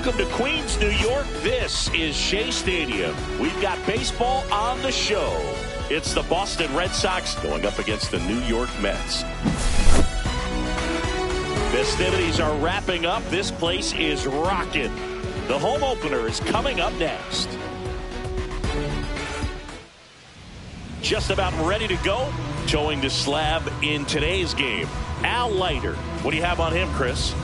Welcome to Queens, New York. This is Shea Stadium. We've got baseball on the show. It's the Boston Red Sox going up against the New York Mets. Festivities are wrapping up. This place is rocking. The home opener is coming up next. Just about ready to go. Towing the slab in today's game. Al Leiter. What do you have on him, Chris?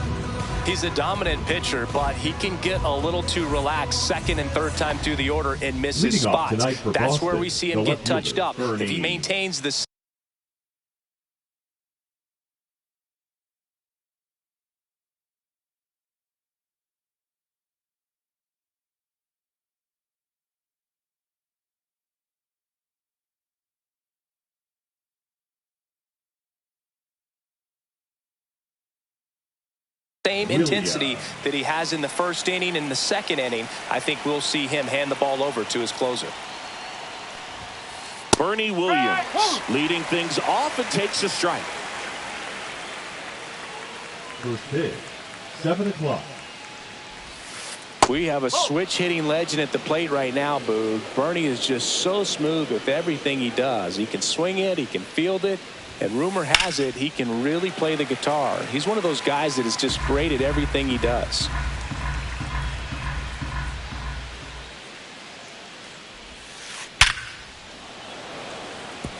He's a dominant pitcher, but he can get a little too relaxed second and third time through the order and miss his spots. That's Boston, where we see him get touched up. If he maintains this same intensity that he has in the first inning and the second inning, I think we'll see him hand the ball over to his closer. Bernie Williams leading things off and takes a strike. First pitch, 7 o'clock. We have a switch hitting legend at the plate right now, Boog. Bernie is just so smooth with everything he does. He can swing it, he can field it, and rumor has it he can really play the guitar. He's one of those guys that is just great at everything he does.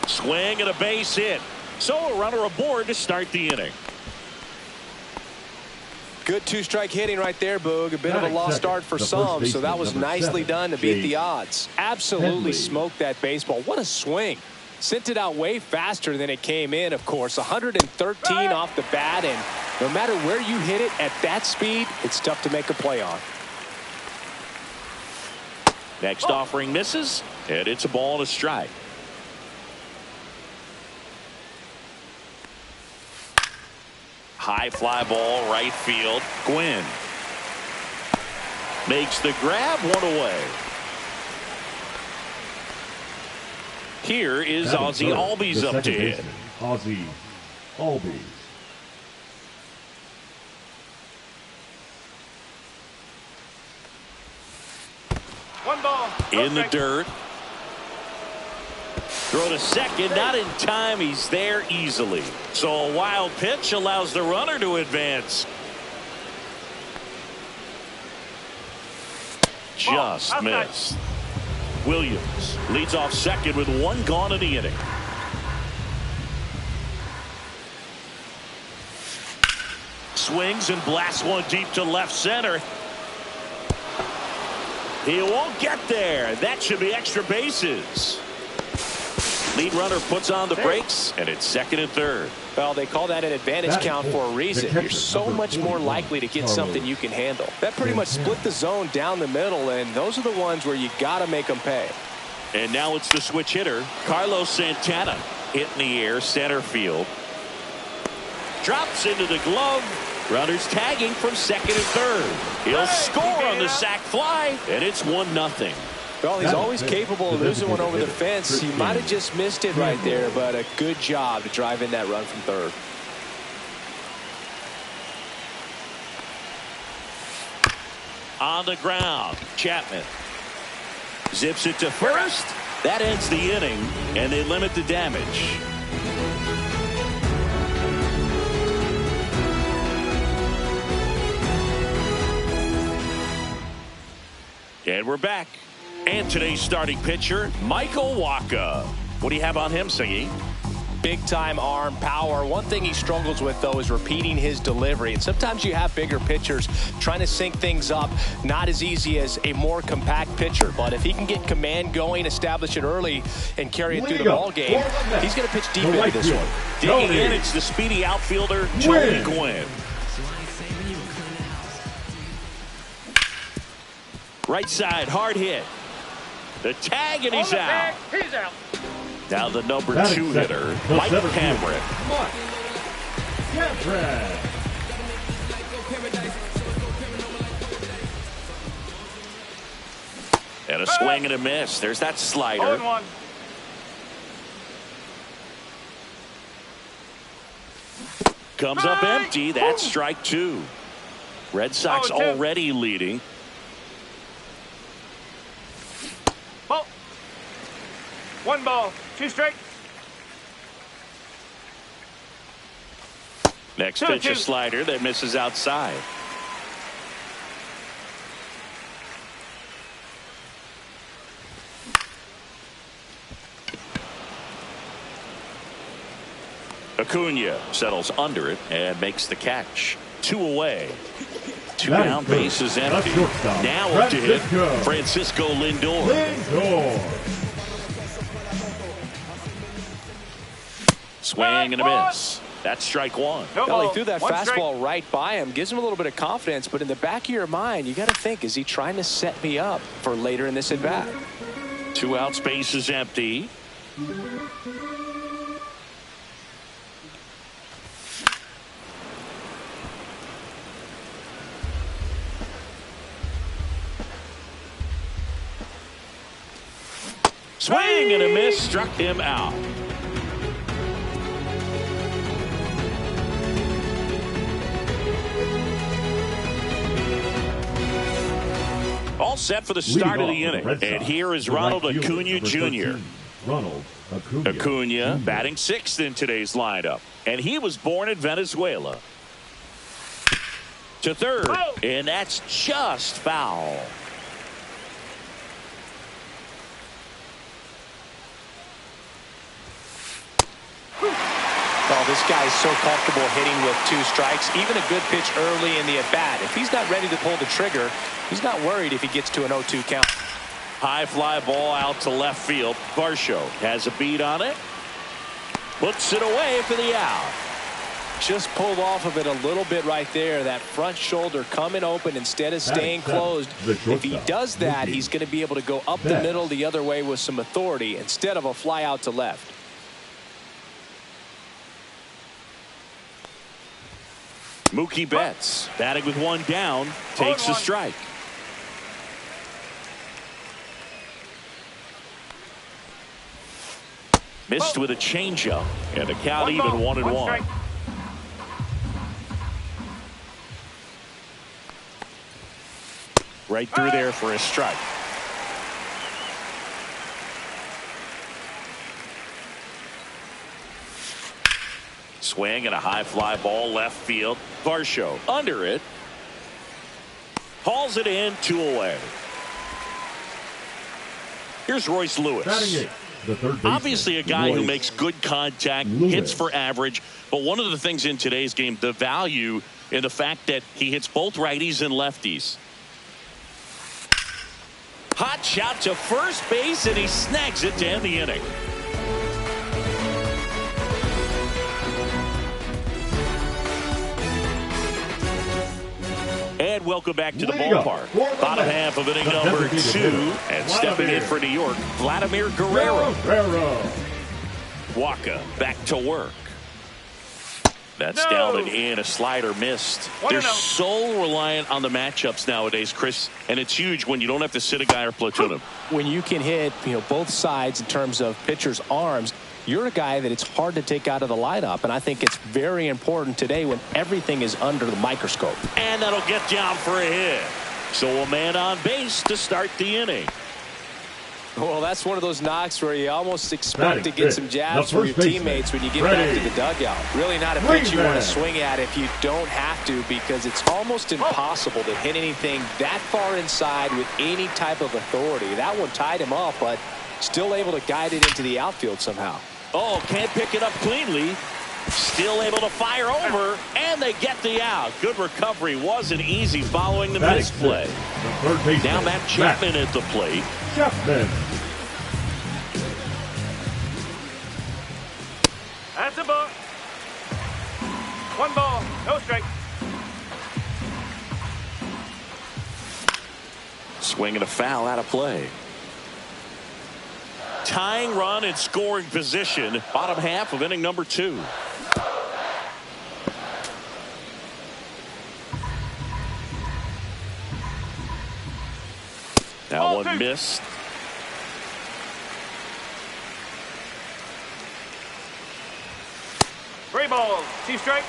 Swing and a base hit. So a runner aboard to start the inning. Good two-strike hitting right there, Boog. A bit of a lost start for some, so that was nicely done to beat the odds. Absolutely smoked that baseball. What a swing. Sent it out way faster than it came in, of course. 113 off the bat, and no matter where you hit it at that speed, it's tough to make a play on. Next offering misses, and it's a ball and a strike. High fly ball, right field. Gwynn makes the grab, one away. Here is Ozzie Albies up to hit. Ozzie Albies. One ball. In the dirt. Throw to second, not in time. He's there easily. So a wild pitch allows the runner to advance. Just missed. Williams leads off second with one gone in the inning. Swings and blasts one deep to left center. He won't get there. That should be extra bases. Lead runner puts on the brakes, and it's second and third. Well, they call that an advantage count for a reason. You're so much more likely to get something you can handle. That pretty much split the zone down the middle, and those are the ones where you got to make them pay. And now it's the switch hitter, Carlos Santana. Hit in the air, center field. Drops into the glove. Runners tagging from second and third. He'll score on the sac fly, and it's 1-0. Well, he's always capable of losing one over the fence. He might have just missed it right there, but a good job to drive in that run from third. On the ground, Chapman zips it to first. That ends the inning, and they limit the damage. And we're back. And today's starting pitcher, Michael Wacha. What do you have on him, Singy? Big time arm power. One thing he struggles with, though, is repeating his delivery. And sometimes you have bigger pitchers trying to sync things up. Not as easy as a more compact pitcher. But if he can get command going, establish it early, and carry it through the ball game, he's going to pitch deep into this one. Digging in, it's the speedy outfielder, Tony Gwynn. Right side, hard hit. The tag, and he's out. He's out. Now the number 2 hitter, Mike Cameron. And a swing and a miss. There's that slider. 0-1. Comes up empty. That's strike 2. Red Sox 0-2. already leading. Ball. 1 ball, 2 strikes. Next 2-2. pitch, a slider that misses outside. Acuna settles under it and makes the catch. 2 away. 2 down, bases empty. Now up to hit Francisco Lindor. Swing and a miss. That's strike 1. No Well, ball, he threw that 1 strike. fastball right by him. Gives him a little bit of confidence, but in the back of your mind, you got to think, is he trying to set me up for later in this at bat? 2 outs, bases empty. Swing and a miss, struck him out. All set for the start of the inning. And here is Ronald Acuna Jr. Acuna batting 6th in today's lineup. And he was born in Venezuela. To third. And that's just foul. Oh, this guy is so comfortable hitting with 2 strikes. Even a good pitch early in the at-bat. If he's not ready to pull the trigger, he's not worried if he gets to an 0-2 count. High fly ball out to left field. Varsho has a beat on it. Puts it away for the out. Just pulled off of it a little bit right there. That front shoulder coming open instead of staying closed. If he does that, he's going to be able to go up the middle the other way with some authority instead of a fly out to left. Mookie Betts batting with 1 down, takes a strike. Missed with a changeup, and the count even 1-1. Right through there for a strike. Swing and a high fly ball left field. Varsho under it. Hauls it in, 2 away. Here's Royce Lewis. Obviously a guy who makes good contact, hits for average. But one of the things in today's game, the value in the fact that he hits both righties and lefties. Hot shot to first base, and he snags it to end the inning. And welcome back to the ballpark. Bottom half of inning number 2. And stepping in for New York, Vladimir Guerrero. Waka back to work. That's down and in. A slider missed. They're so reliant on the matchups nowadays, Chris. And it's huge when you don't have to sit a guy or platoon him. When you can hit, both sides in terms of pitchers' arms, you're a guy that it's hard to take out of the lineup. And I think it's very important today when everything is under the microscope. And that'll get down for a hit. So a man on base to start the inning. Well, that's one of those knocks where you almost expect to get some jabs from your teammates when you get back to the dugout. Really not a pitch you want to swing at if you don't have to, because it's almost impossible to hit anything that far inside with any type of authority. That one tied him up, but still able to guide it into the outfield somehow. Oh, can't pick it up cleanly. Still able to fire over, and they get the out. Good recovery. Wasn't easy following the misplay. Now Matt Chapman at the plate. That's a ball. 1 ball, no strike. Swing and a foul out of play. Tying run in scoring position. Bottom half of inning number 2. Now one missed. Three balls, 2 strikes.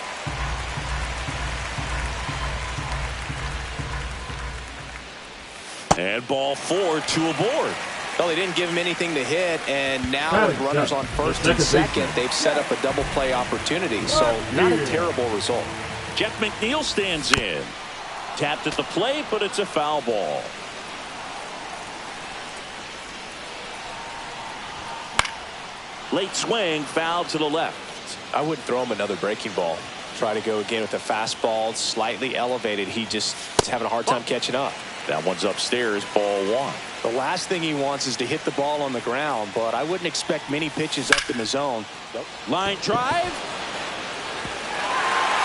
And ball 4, 2 aboard. Well, they didn't give him anything to hit, and now with runners on first and second, they've set up a double play opportunity. So not a terrible result. Jeff McNeil stands in. Tapped at the plate, but it's a foul ball. Late swing, foul to the left. I wouldn't throw him another breaking ball. Try to go again with a fastball, slightly elevated. He just is having a hard time catching up. That one's upstairs, ball 1. The last thing he wants is to hit the ball on the ground, but I wouldn't expect many pitches up in the zone. Line drive.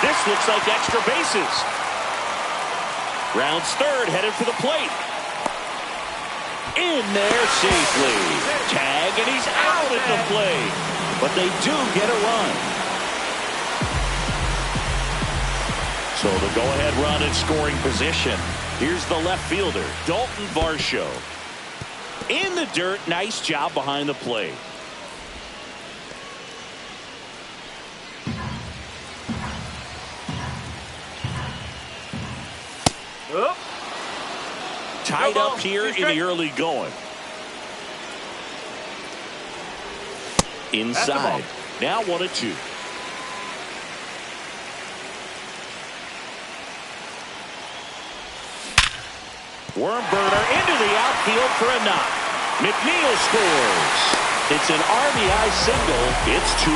This looks like extra bases. Rounds third, headed for the plate. In there safely. Tag, and he's out at the plate. But they do get a run. So the go-ahead run in scoring position. Here's the left fielder, Dalton Varsho. In the dirt, nice job behind the plate. Tied up here in the early going. Inside. Now 1-2. Worm burner into the outfield for a knock. McNeil scores. It's an RBI single. It's 2-1.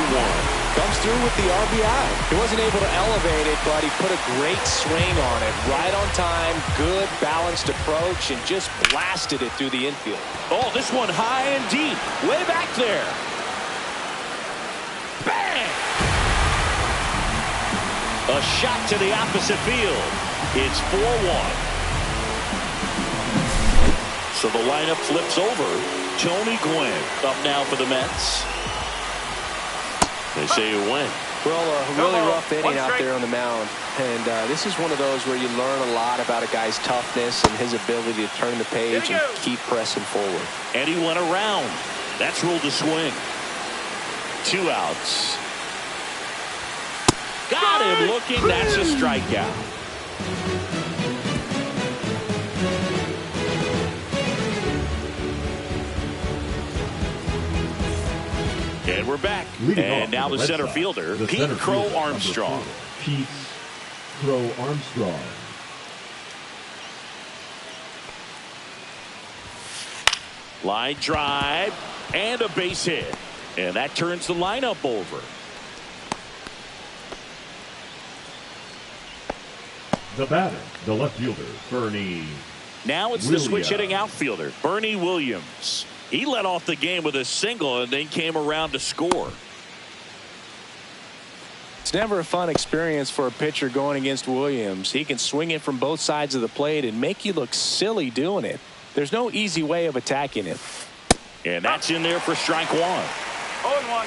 Comes through with the RBI. He wasn't able to elevate it, but he put a great swing on it. Right on time, good balanced approach, and just blasted it through the infield. Oh, this one high and deep. Way back there. Bang! A shot to the opposite field. It's 4-1. So the lineup flips over. Tony Gwynn up now for the Mets. They say you win. Well, a really rough inning out there on the mound. And this is one of those where you learn a lot about a guy's toughness and his ability to turn the page and keep pressing forward. And he went around. That's ruled a swing. 2 outs. Got him looking. That's a strikeout. And we're back. And now the center fielder, Pete Crow Armstrong. Pete Crow Armstrong. Line drive and a base hit. And that turns the lineup over. The batter, the left fielder, Bernie. Now it's the switch hitting outfielder, Bernie Williams. He led off the game with a single and then came around to score. It's never a fun experience for a pitcher going against Williams. He can swing it from both sides of the plate and make you look silly doing it. There's no easy way of attacking it. And that's in there for strike 1. 0-1.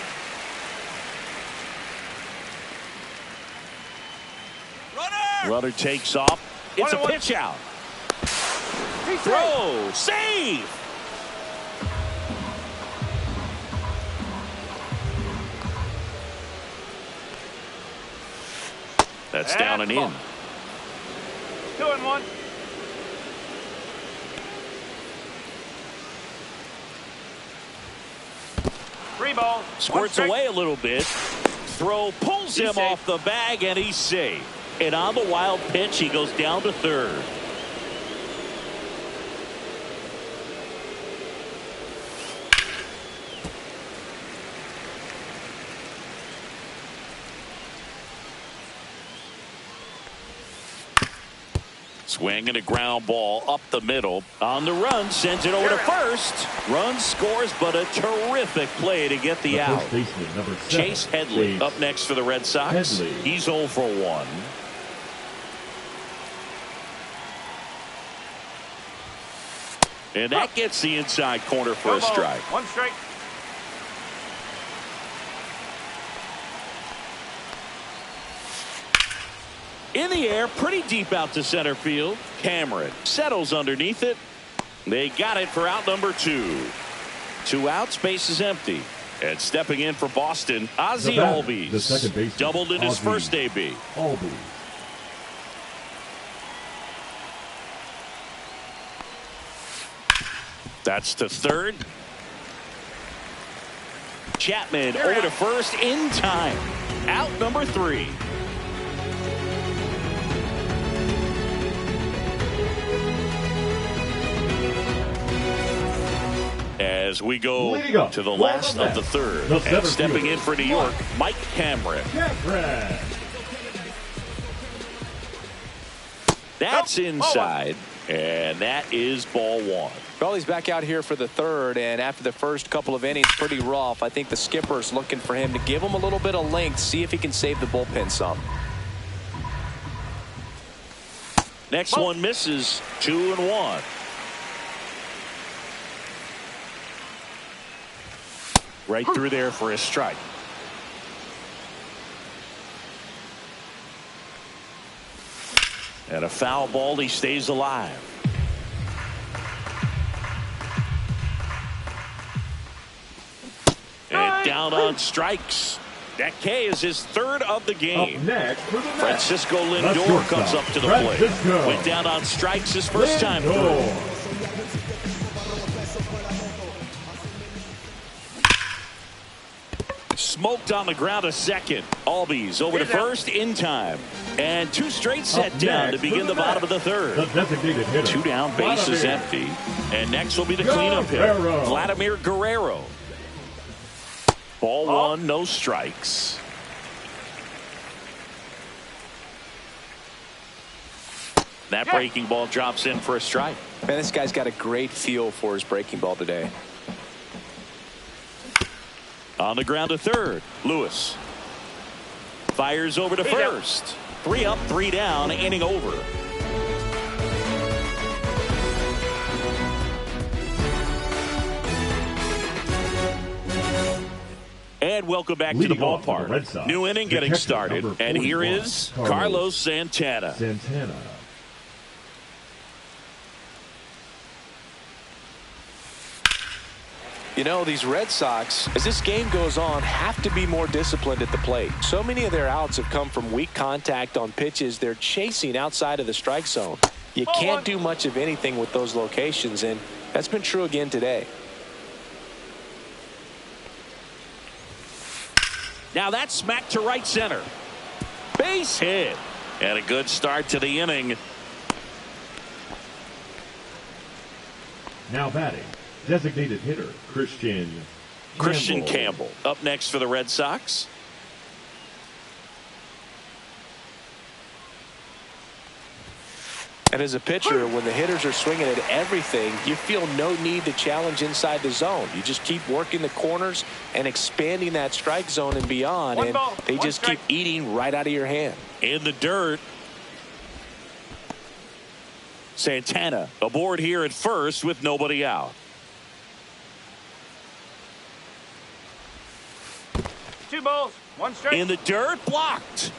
Runner takes off. It's a pitch out. Throw. Save. That's down and in. 2-1. Three ball. Squirts away a little bit. Throw pulls him off the bag, and he's safe. And on the wild pitch, he goes down to third. Swing and a ground ball up the middle. On the run, sends it over to first. Run scores, but a terrific play to get the out. Chase Headley up next for the Red Sox. He's 0 for 1. And that gets the inside corner for a strike. 1 strike. In the air, pretty deep out to center field. Cameron settles underneath it. They got it for out number 2. 2 outs, base is empty. And stepping in for Boston, Ozzie Albies. Doubled in his first AB. That's to third. Chapman over to first in time. Out number 3. As we go to the last of the third, and stepping in for New York, Mike Cameron. That's inside, and that is ball 1. Well, he's back out here for the third, and after the first couple of innings, pretty rough. I think the skipper's looking for him to give him a little bit of length, see if he can save the bullpen some. Next one misses, 2-1. Right through there for a strike. And a foul ball, he stays alive. And down on strikes. That K is his third of the game. Francisco Lindor comes up to the plate. Went down on strikes his first time through. Smoked on the ground a second. Albies over to first in time. And 2 straight set down to begin the bottom of the third. 2 down, base is empty. And next will be the cleanup hitter, Vladimir Guerrero. Ball 1, no strikes. That breaking ball drops in for a strike. Man, this guy's got a great feel for his breaking ball today. On the ground to third, Lewis. Fires over to first. 3 up, 3 down, inning over. And welcome back to the ballpark. New inning getting started. And here is Carlos Santana. You know, these Red Sox, as this game goes on, have to be more disciplined at the plate. So many of their outs have come from weak contact on pitches they're chasing outside of the strike zone. You can't do much of anything with those locations, and that's been true again today. Now that's smacked to right center. Base hit. And a good start to the inning. Now batting, designated hitter Christian Campbell up next for the Red Sox. And as a pitcher, when the hitters are swinging at everything, you feel no need to challenge inside the zone. You just keep working the corners and expanding that strike zone and beyond, and they just keep eating right out of your hand. In the dirt. Santana aboard here at first with nobody out. 2 balls, 1 strike. In the dirt, blocked.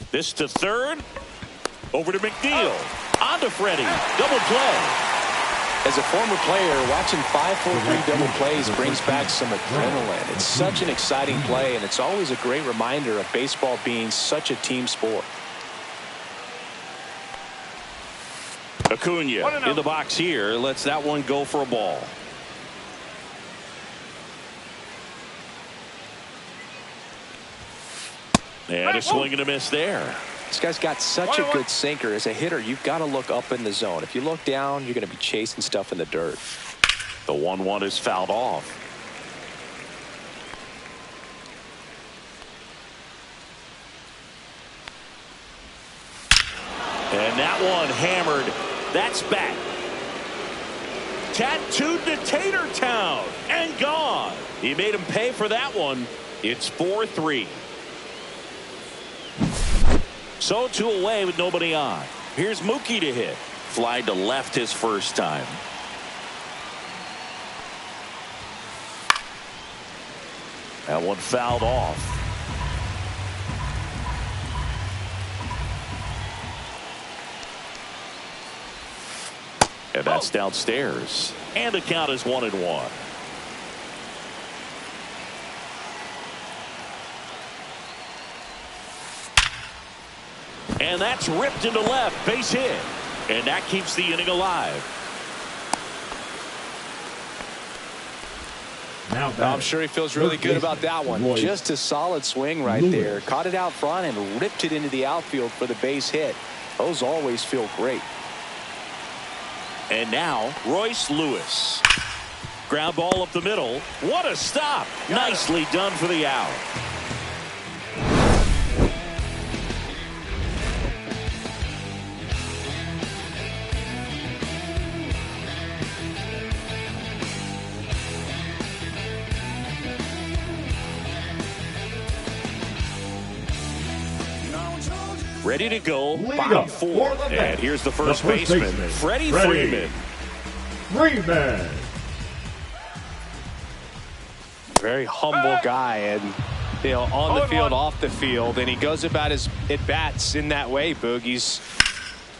This to third. Over to McNeil. On to Freddie. Double play. As a former player, watching 5-4-3 double plays brings back some adrenaline. It's such an exciting play, and it's always a great reminder of baseball being such a team sport. Acuna in the box here. Lets that one go for a ball. And a swing and a miss there. This guy's got such a good sinker. As a hitter, you've got to look up in the zone. If you look down, you're going to be chasing stuff in the dirt. The 1-1 is fouled off. And that one hammered. That's back. Tattooed to Tater Town and gone. He made him pay for that one. It's 4-3. So 2 away with nobody on. Here's Mookie to hit. Fly to left his first time. That one fouled off. And that's downstairs. And the count is 1-1. And that's ripped into left. Base hit. And that keeps the inning alive. I'm sure he feels really good about that one. Just a solid swing right there. Caught it out front and ripped it into the outfield for the base hit. Those always feel great. And now Royce Lewis. Ground ball up the middle. What a stop. Nicely done for the out. Ready to go, bottom four. And here's the first baseman, Freddie Freeman. Very humble guy, and on the field, off the field, and he goes about his at-bats in that way, Boog. He's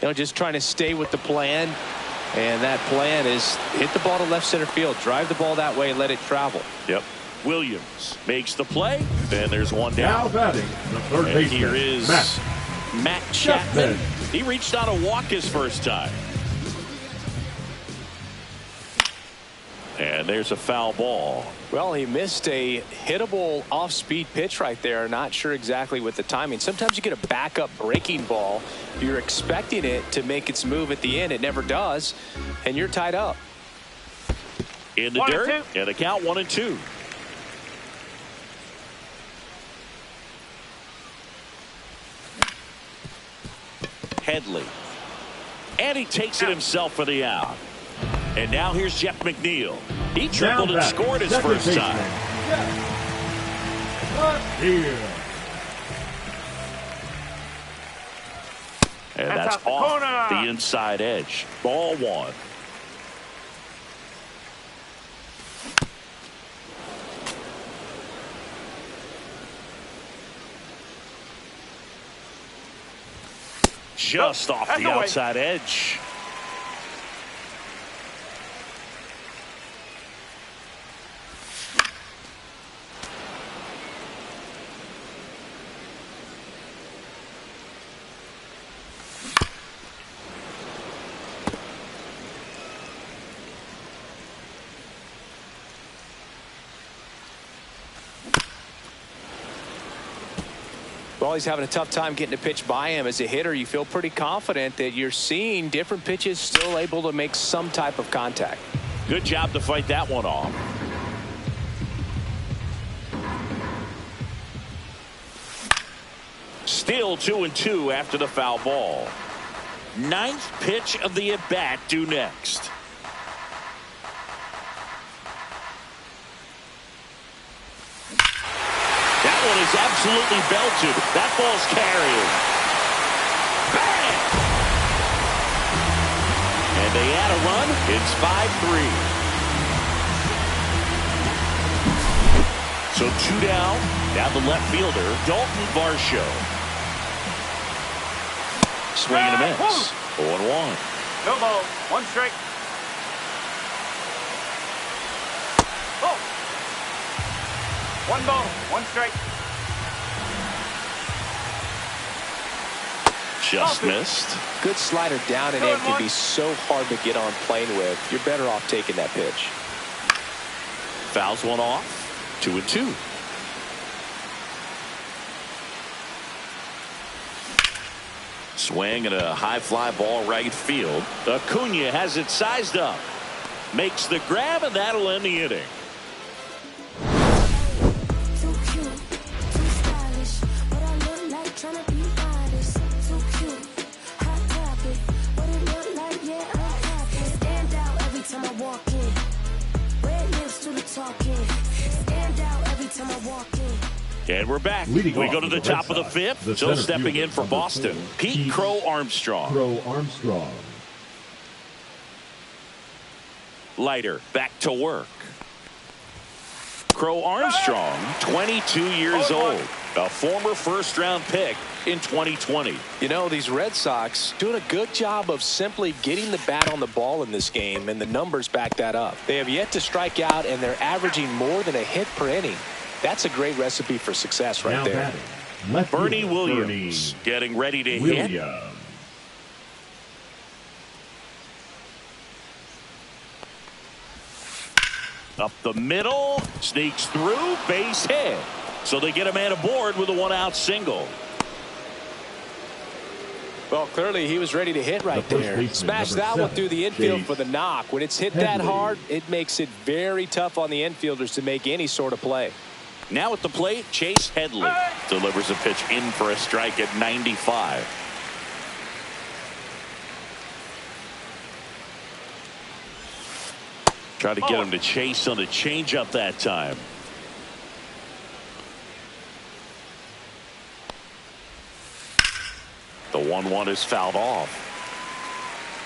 just trying to stay with the plan, and that plan is hit the ball to left center field, drive the ball that way, and let it travel. Yep. Williams makes the play, and there's one down. Now batting, the third baseman. Here is Matt Chapman. He reached on a walk his first time. And there's a foul ball. Well, he missed a hittable off-speed pitch right there. Not sure exactly with the timing. Sometimes you get a backup breaking ball. You're expecting it to make its move at the end. It never does, and you're tied up. In the dirt, and the count 1-2. Headley. And he takes it himself for the out. And now here's Jeff McNeil. He tripled and scored his first time. And that's off the inside edge. Ball one. Just off the outside edge. Well, he's having a tough time getting a pitch by him. As a hitter, you feel pretty confident that you're seeing different pitches still able to make some type of contact. Good job to fight that one off. Still 2-2 after the foul ball. Ninth pitch of the at-bat due next. That one is absolutely belted. That ball's carrying. Bang! And they add a run. It's 5-3. So two down. Now the left fielder, Dalton Varsho. Swing and a miss. 0-1. No ball. One strike. Oh. One ball. One strike. Just missed. Good slider down and in can be so hard to get on plane with. You're better off taking that pitch. Fouls one off. 2-2. Swing and a high fly ball right field. Acuna has it sized up. Makes the grab, and that'll end the inning. And we're back. We go to the top of the fifth. So stepping in for Boston, Pete Crow Armstrong. Leiter back to work. Crow Armstrong, 22 years old, a former first-round pick in 2020. You know, these Red Sox doing a good job of simply getting the bat on the ball in this game, and the numbers back that up. They have yet to strike out, and they're averaging more than a hit per inning. That's a great recipe for success right there. Left Bernie fielder, Williams Bernie getting ready to hit. Williams. Up the middle, sneaks through, base hit. So they get a man aboard with a one-out single. Well, clearly he was ready to hit right there. Smash that one through the infield for the knock. When it's hit that hard, it makes it very tough on the infielders to make any sort of play. Now at the plate, Chase Headley delivers a pitch in for a strike at 95. Try to get him to chase on the changeup that time. The 1-1 is fouled off.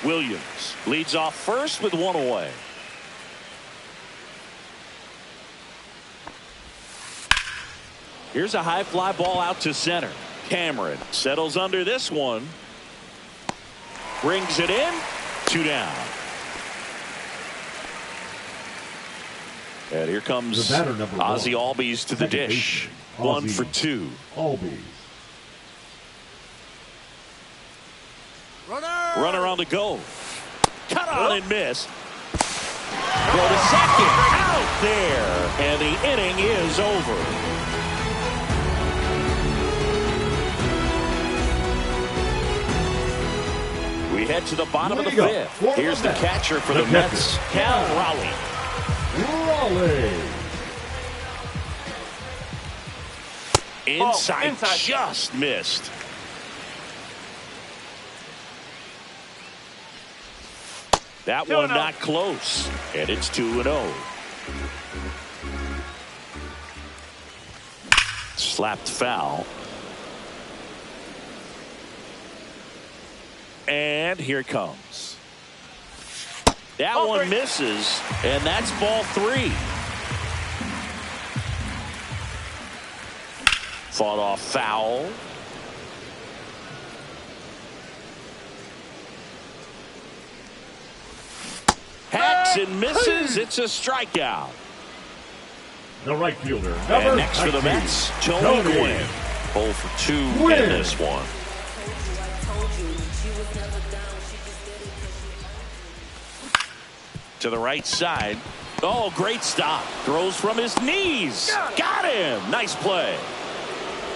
Williams leads off first with one away. Here's a high fly ball out to center. Cameron settles under this one. Brings it in. 2 down. And here comes Ozzie Albies to the dish. 1 for 2. Albies. Runner on the go. Cut on and miss. Go to second. Out there. And the inning is over. We head to the bottom of the fifth. Here's the catcher for the Mets, Cal Raleigh. Inside, just missed. That one not close, and it's 2-0. Slapped foul. And here it comes. That one misses, and that's ball 3. Fought off foul. Hacks and misses. It's a strikeout. The right fielder. And next for the Mets, Tony Gwynn. 0 for 2 in this one. To the right side. Oh, great stop. Throws from his knees. Got him. Nice play.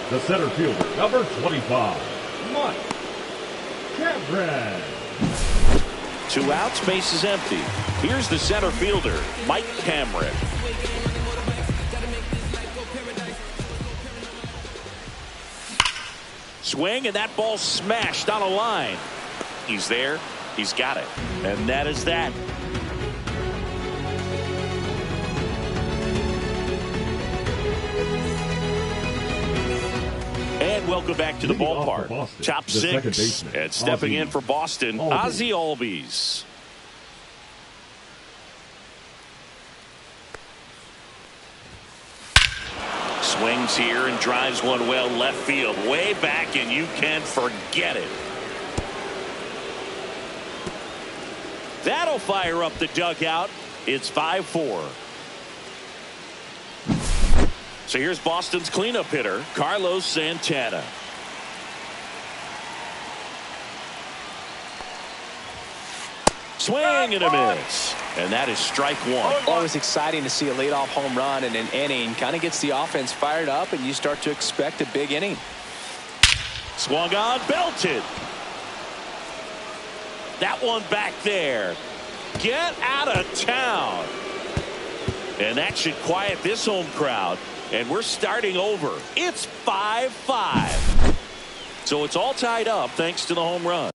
The center fielder, number 25, Mike Cameron. 2 outs, base is empty. Here's the center fielder, Mike Cameron. Swing, and that ball smashed on a line. He's there. He's got it. And that is that. And welcome back to the ballpark. Top 6. And stepping in for Boston, Ozzie Albies. Swings here and drives one well left field. Way back, and you can forget it. That'll fire up the dugout. It's 5-4. So here's Boston's cleanup hitter, Carlos Santana. Swing and a miss. And that is strike 1. Always exciting to see a leadoff home run in an inning. Kind of gets the offense fired up, and you start to expect a big inning. Swung on, belted. That one back there. Get out of town. And that should quiet this home crowd. And we're starting over. It's 5-5. So it's all tied up thanks to the home run.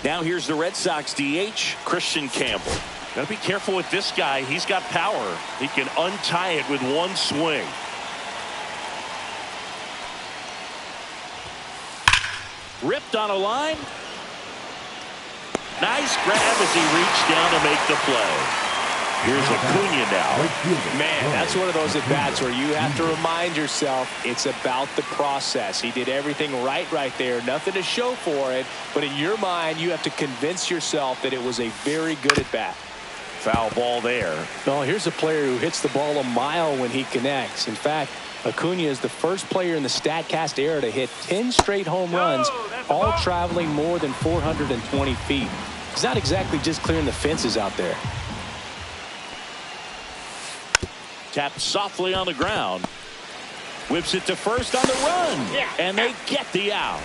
Now here's the Red Sox DH, Christian Campbell. Got to be careful with this guy. He's got power. He can untie it with one swing. Ripped on a line. Nice grab as he reached down to make the play. Here's Acuna now. Man, that's one of those at-bats where you have to remind yourself it's about the process. He did everything right there. Nothing to show for it. But in your mind, you have to convince yourself that it was a very good at-bat. Foul ball there. No, here's a player who hits the ball a mile when he connects. In fact, Acuna is the first player in the StatCast era to hit 10 straight home runs, all traveling more than 420 feet. He's not exactly just clearing the fences out there. Tapped softly on the ground. Whips it to first on the run. And they get the out.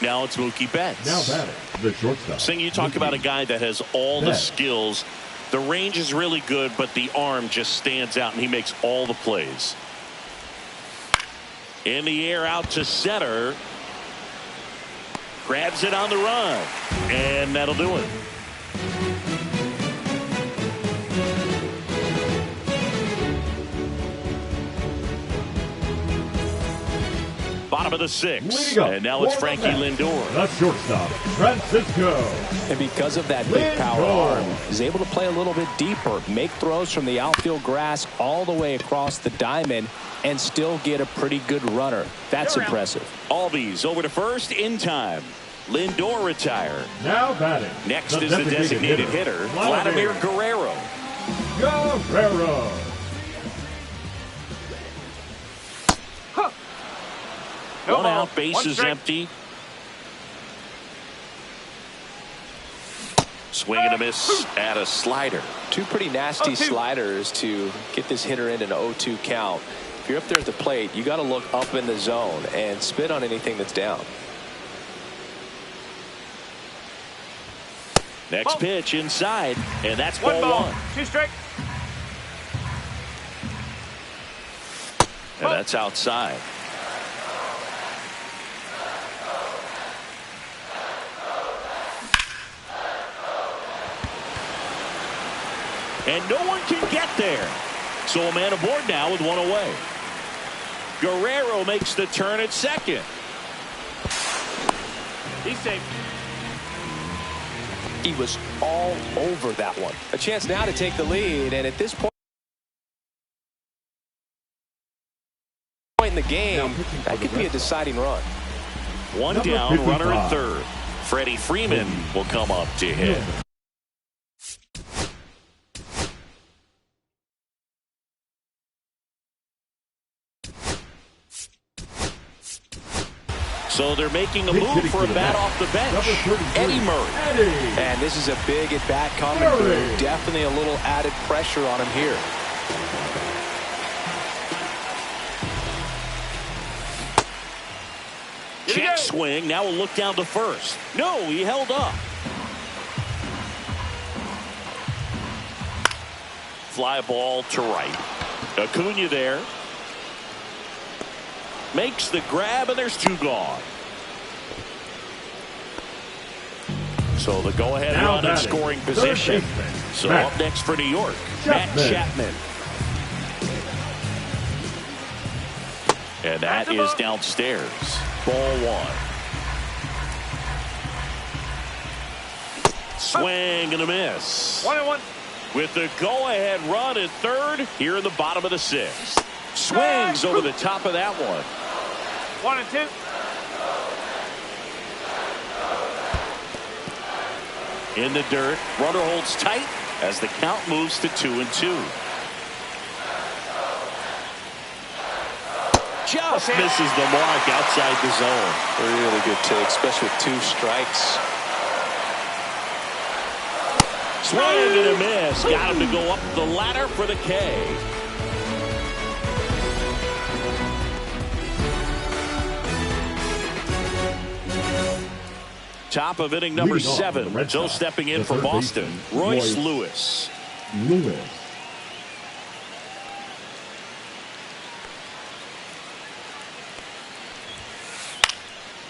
Now it's Mookie Betts. Now batting, the shortstop. Sing, you talk about a guy that has all the skills. The range is really good, but the arm just stands out, and he makes all the plays. In the air out to center. Grabs it on the run. And that'll do it. Bottom of the sixth. And now it's Frankie Lindor. The shortstop, Francisco. And because of that big power arm, he's able to play a little bit deeper, make throws from the outfield grass all the way across the diamond, and still get a pretty good runner. That's impressive. Albies over to first in time. Lindor retired. Now batting. Next is the designated hitter, Vladimir Guerrero. Guerrero. One out, base is empty. Swing and a miss at a slider. Two pretty nasty sliders to get this hitter in an 0-2 count. If you're up there at the plate, you got to look up in the zone and spit on anything that's down. Next pitch inside, and that's ball one. 2 strike. And that's outside. And no one can get there. So a man aboard now with one away. Guerrero makes the turn at second. He's safe. He was all over that one. A chance now to take the lead, and at this point in the game, that could be a deciding run. One down, runner at third. Freddie Freeman will come up to hit. So they're making a move for a bat off the bench. Eddie Murray. And this is a big at-bat coming through. Definitely a little added pressure on him here. Check swing. Now we'll look down to first. No, he held up. Fly ball to right. Acuna there. Makes the grab, and there's 2 gone. So the go-ahead run in scoring position. So up next for New York, Matt Chapman. And that is downstairs. Ball 1. Swing and a miss. 1-1. With the go-ahead run at third here in the bottom of the 6th. Swings over the top of that one. 1-2. In the dirt, runner holds tight as the count moves to 2-2. Just misses the mark outside the zone. Really good take, especially with 2 strikes. Swing and a miss. Got him to go up the ladder for the K. Top of inning number 7. So stepping in for Boston, Royce Lewis.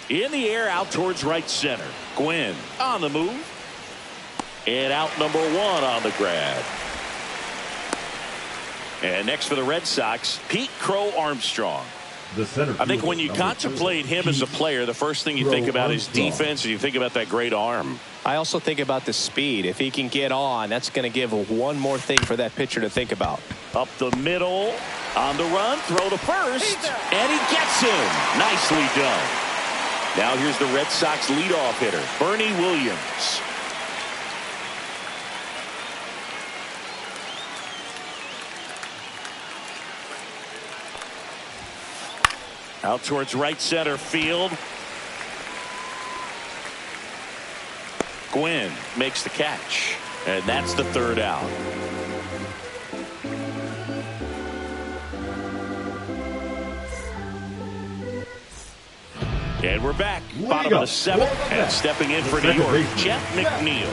In the air out towards right center. Gwynn on the move. And out number 1 on the grab. And next for the Red Sox, Pete Crow Armstrong. I think when you contemplate him as a player, the first thing you think about is defense, and you think about that great arm. I also think about the speed. If he can get on, that's going to give one more thing for that pitcher to think about. Up the middle, on the run, throw to first, and he gets him. Nicely done. Now here's the Red Sox leadoff hitter, Bernie Williams. Out towards right center field. Gwynn makes the catch, and that's the third out. And we're back, bottom of the seventh, and stepping in for New York, Jeff McNeil.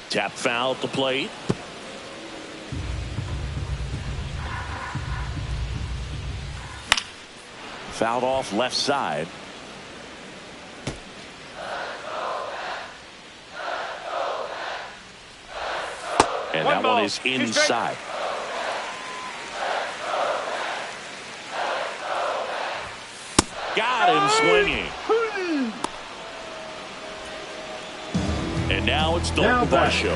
Tap foul at the plate. Fouled off left side. And that one is inside. Got him swinging. And now it's Dalton Varsho.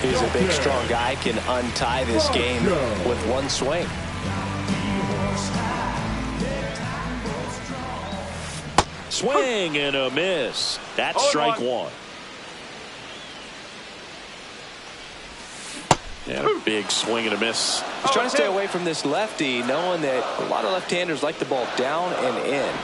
He's a big, strong guy, can untie this game with one swing. Swing and a miss. That's strike one. And a big swing and a miss. He's trying to stay away from this lefty, knowing that a lot of left-handers like the ball down and in.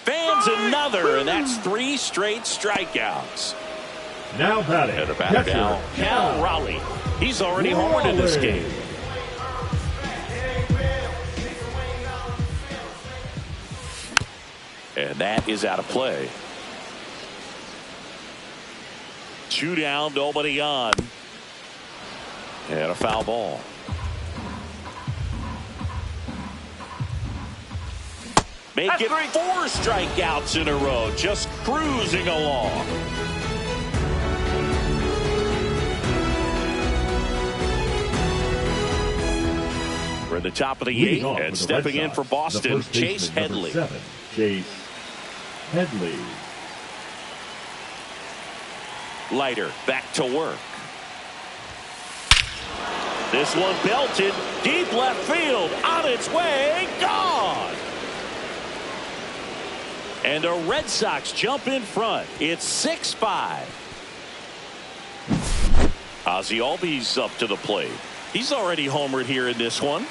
Fans another, and that's 3 straight strikeouts. Now batting. And the batter now, Cal Raleigh. He's already homered in this game. And that is out of play. 2 down, nobody on. And a foul ball. Make it 4 strikeouts in a row, just cruising along. We're at the top of the 8th, and stepping in for Boston, Chase Headley. Chase Headley. Leiter back to work. This one belted deep left field, on its way, gone. And the Red Sox jump in front. It's 6-5. Ozzie Albies up to the plate. He's already homered here in this one.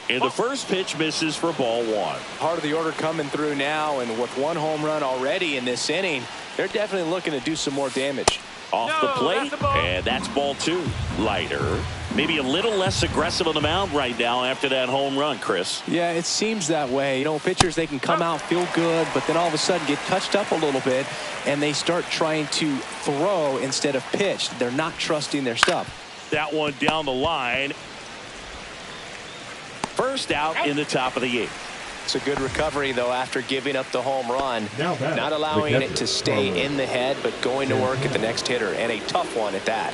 And the first pitch misses for ball 1. Part of the order coming through now, and with 1 home run already in this inning, they're definitely looking to do some more damage. Off the plate, and that's ball 2. Leiter, maybe a little less aggressive on the mound right now after that home run, Chris. Yeah, it seems that way. You know, pitchers, they can come out, feel good, but then all of a sudden get touched up a little bit, and they start trying to throw instead of pitch. They're not trusting their stuff. That one down the line. First out in the top of the 8th. It's a good recovery, though, after giving up the home run. Not allowing it to stay in the head, but going to work at the next hitter, and a tough one at that.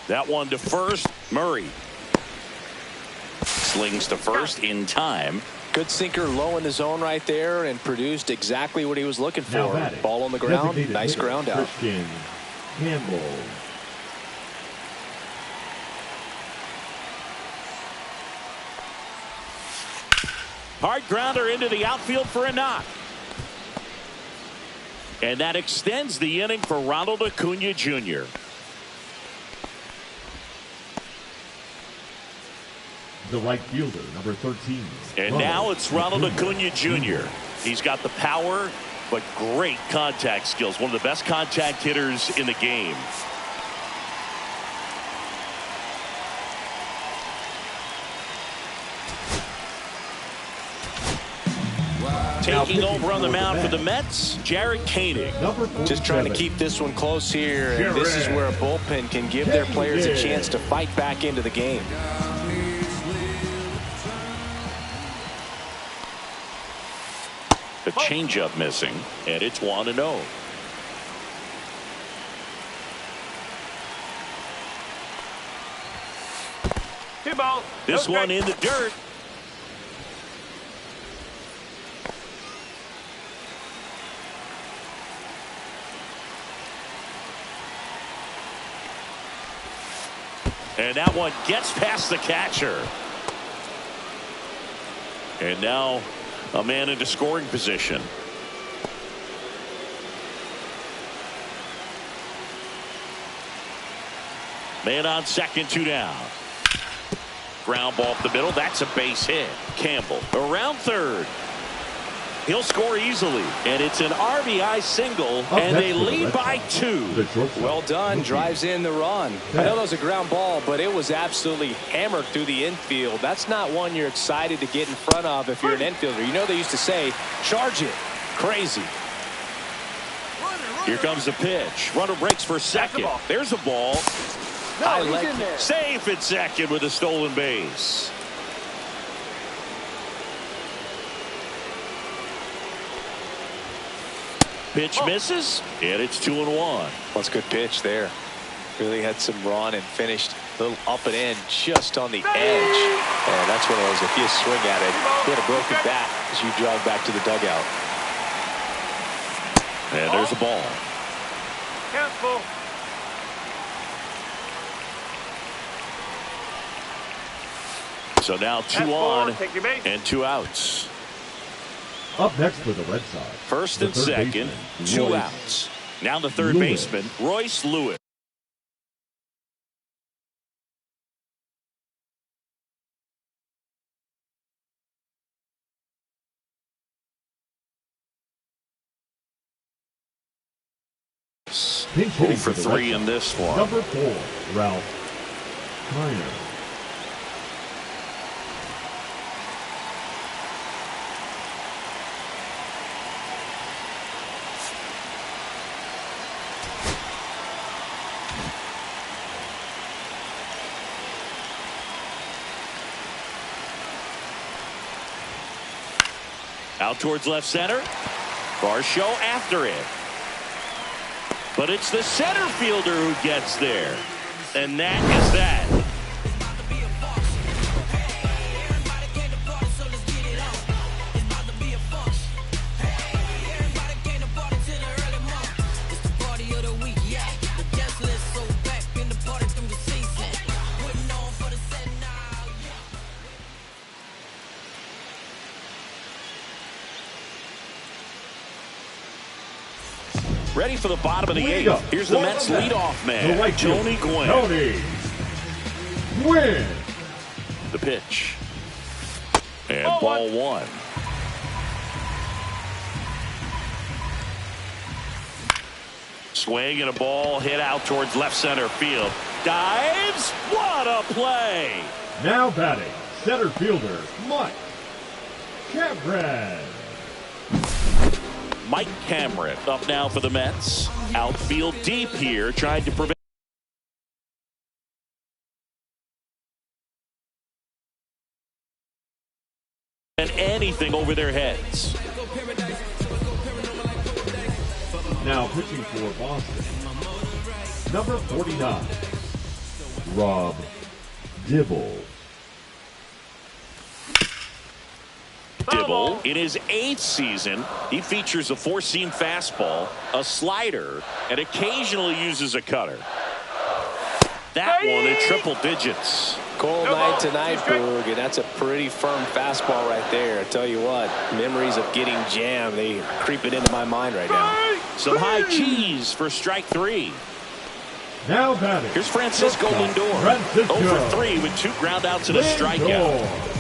That one to first. Murray slings to first in time. Good sinker low in the zone right there, and produced exactly what he was looking for. Ball on the ground. Nice ground out. Campbell. Hard grounder into the outfield for a knock. And that extends the inning for Ronald Acuna Jr. The right fielder, number 13. And now it's Ronald Acuna Jr. He's got the power, but great contact skills. One of the best contact hitters in the game. Taking over on the mound for the Mets, Jared Koenig. Just trying to keep this one close here. And this is where a bullpen can give their players a chance to fight back into the game. The changeup missing, and it's 1-0. Two balls. This one in the dirt. And that one gets past the catcher. And now a man into scoring position. Man on second, 2 down. Ground ball up the middle. That's a base hit. Campbell around third. He'll score easily. And it's an RBI single. And they lead by 2. Well done. Drives in the run. I know that was a ground ball, but it was absolutely hammered through the infield. That's not one you're excited to get in front of if you're an infielder. You know they used to say, charge it. Crazy. Here comes the pitch. Runner breaks for second. There's a ball. No, he's in there. Safe at second with a stolen base. Pitch misses, and it's 2-1. That's a good pitch there. Really had some run and finished a little up and in just on the edge. And that's one of those, if you swing at it, you had a broken bat as you drive back to the dugout. And there's a ball. Careful. So now 2 on and 2 outs. Up next for the Red Sox. First and second, 2 outs. Now the third baseman, Royce Lewis. Hitting for 3 in this one. Number 4, Ralph Kiner. Out towards left center. Varsho after it. But it's the center fielder who gets there. And that is that. Ready for the bottom of the 8th. Here's the Mets leadoff man, Tony Gwynn. Tony Gwynn. The pitch. And ball 1. Swing and a ball hit out towards left center field. Dives. What a play. Now batting, center fielder, Mike Cameron. Mike Cameron up now for the Mets. Outfield deep here, trying to prevent anything over their heads. Now pitching for Boston, number 49, Rob Dibble. Dibble, in his 8th season, he features a 4-seam fastball, a slider, and occasionally uses a cutter. That one in triple digits. Cold night tonight, Boog, and that's a pretty firm fastball right there. I tell you what, memories of getting jammed, they creep it into my mind right now. Some high cheese for strike 3. Now batting. Here's Francisco Lindor. 0-for-3 with 2 groundouts and a strikeout.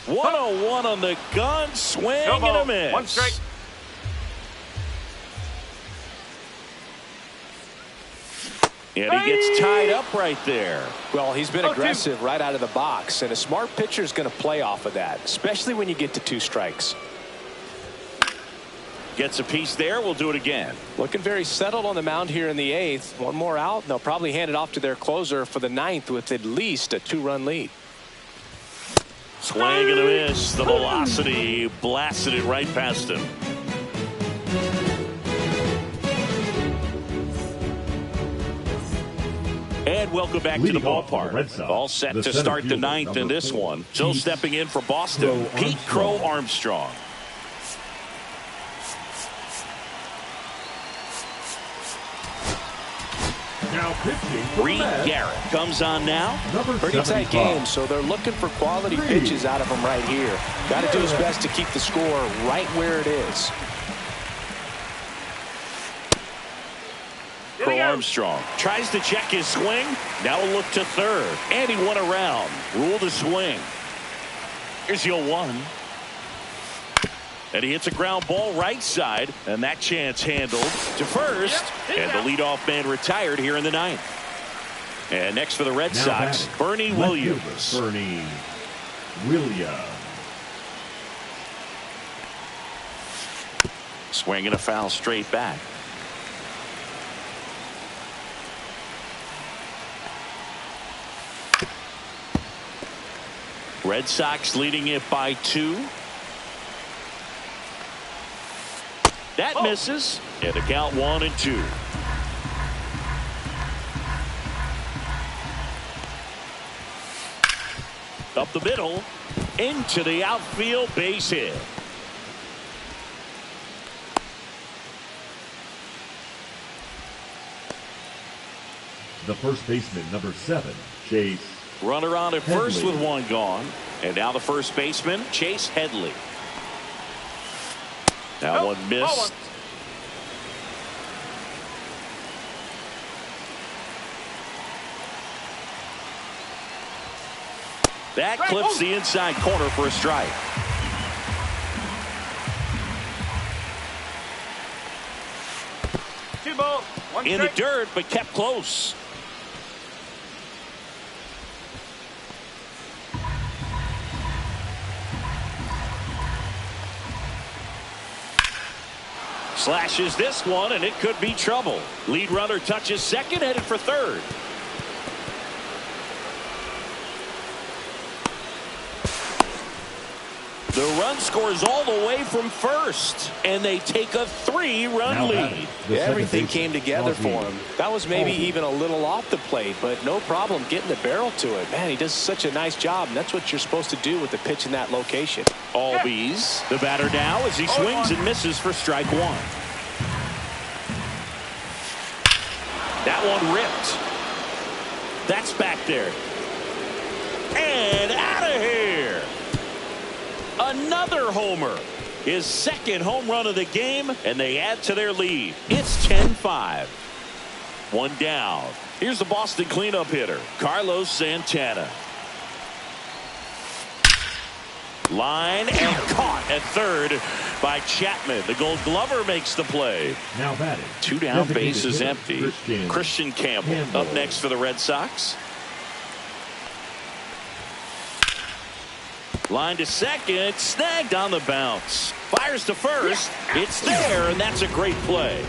One on the gun, swing and a miss. 1 strike. And he gets tied up right there. Well, he's been aggressive right out of the box, and a smart pitcher is going to play off of that, especially when you get to 2 strikes. Gets a piece there. We'll do it again. Looking very settled on the mound here in the 8th. 1 more out, and they'll probably hand it off to their closer for the 9th with at least a 2-run lead. Swing and a miss. The velocity blasted it right past him. And welcome back to the ballpark. All set to start the 9th in this one. So stepping in for Boston, Pete Crow Armstrong. Now pitching for Reed the Mets, Garrett comes on now. number Pretty tight 75. game, so they're looking for quality pitches out of him right here. Got to do his best to keep the score right where it is. Armstrong tries to check his swing. Now a look to third. And he won around. Rule the swing. Here's 0-1. And he hits a ground ball right side. And that chance handled to first. And the leadoff man retired here in the ninth. And next for the Red Now Sox, batting, Bernie left Williams. fielder, Bernie Williams. Swinging a foul straight back. Red Sox leading it by 2. That misses. And the count 1-2. Up the middle. Into the outfield, base hit. The first baseman, number 7, Chase. Runner on at first Headley. with one gone. And now the first baseman, Chase Headley. That one missed. That clips the inside corner for a strike. Two balls, one In the strike. dirt, but kept close. Slashes this one, and it could be trouble. Lead runner touches second, headed for third. The run scores all the way from first, and they take a 3-run Now lead. batting, the second Everything baseman, came together for Ozzie. him. That was maybe Ozzie. even a little off the plate, but no problem getting the barrel to it. Man, he does such a nice job, and that's what you're supposed to do with the pitch in that location. Albies, the batter now as he swings and misses for strike 1. That one ripped. That's back there. And out of here. Another homer. His second home run of the game, and they add to their lead. It's 10-5. One down. Here's the Boston cleanup hitter, Carlos Santana. Line and caught at third by Chapman. The Gold Glover makes the play. Now batting. 2 down, Designated bases hitter, empty. Christian Campbell up next for the Red Sox. Line to second, snagged on the bounce. Fires to first. It's there, and that's a great play.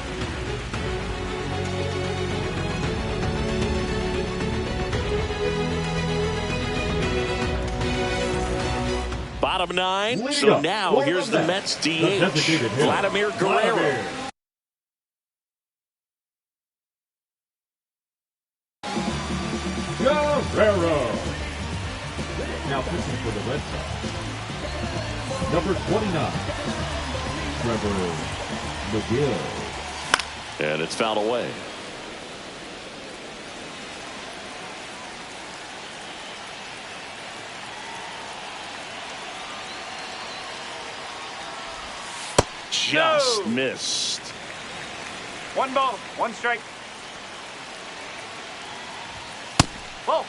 Bottom 9. Lead So up. now One here's of the them. Mets The DH, designated hitter, Vladimir Guerrero. Vladimir. Guerrero. Now pitching for the Red Sox, number 29, Trevor McGill. And it's fouled away. Just missed. One ball, one strike. Ball.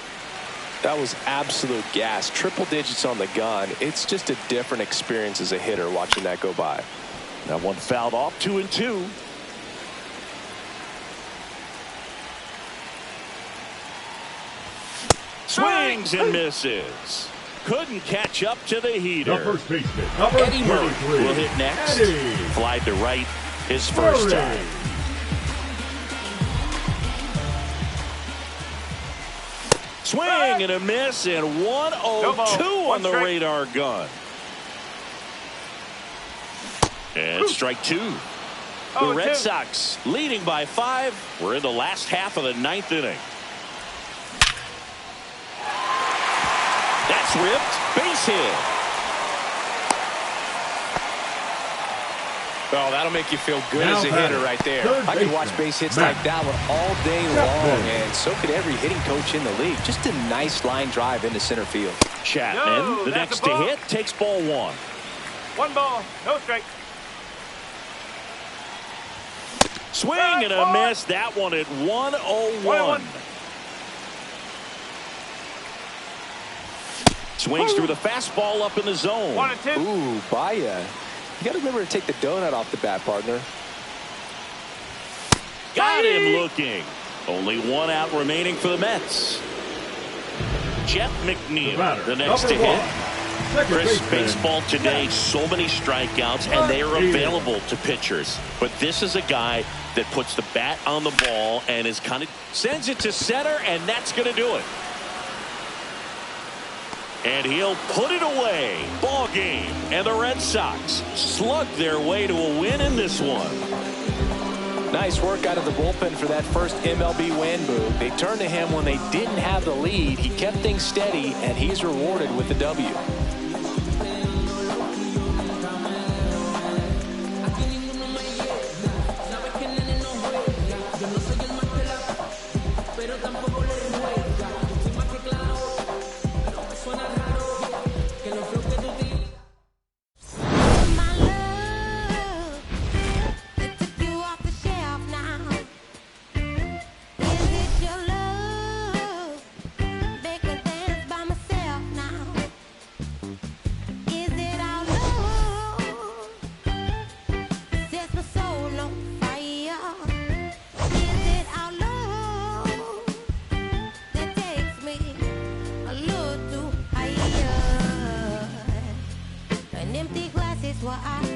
That was absolute gas. Triple digits on the gun. It's just a different experience as a hitter watching that go by. That one fouled off. 2-2. Swings and misses. Couldn't catch up to the The heater. first baseman, number Eddie Murray 33, will hit next. Eddie Flied to right his first Murray. time. Swing and a miss, and 1-0-2 on the strike. radar gun. And strike 2. The Red 0-2. Sox leading by 5. We're in the last half of the 9th inning. That's ripped. Base hit. Oh, that'll make you feel good Now as a hitter right there. third I could watch baseman, base hits Matt like that one all day long, and so could every hitting coach in the league. Just a nice line drive into center field. Chapman, No, the that's next a to ball. hit, takes ball 1. 1 ball, no strike. Swing and a miss. That one at 101. Swings through the fastball up in the zone. 1 and 2. Ooh, Baya. You got to remember to take the donut off the bat, partner. Got him looking. Only 1 out remaining for the Mets. Jeff McNeil, the next to hit. Chris, baseball today, so many strikeouts, and they are available to pitchers. But this is a guy that puts the bat on the ball and is kind of sends it to center, and that's going to do it. And he'll put it away. Ball game. And the Red Sox slug their way to a win in this one. Nice work out of the bullpen for that first MLB win, Boog. They turned to him when they didn't have the lead. He kept things steady, and he's rewarded with the W. Empty glasses were I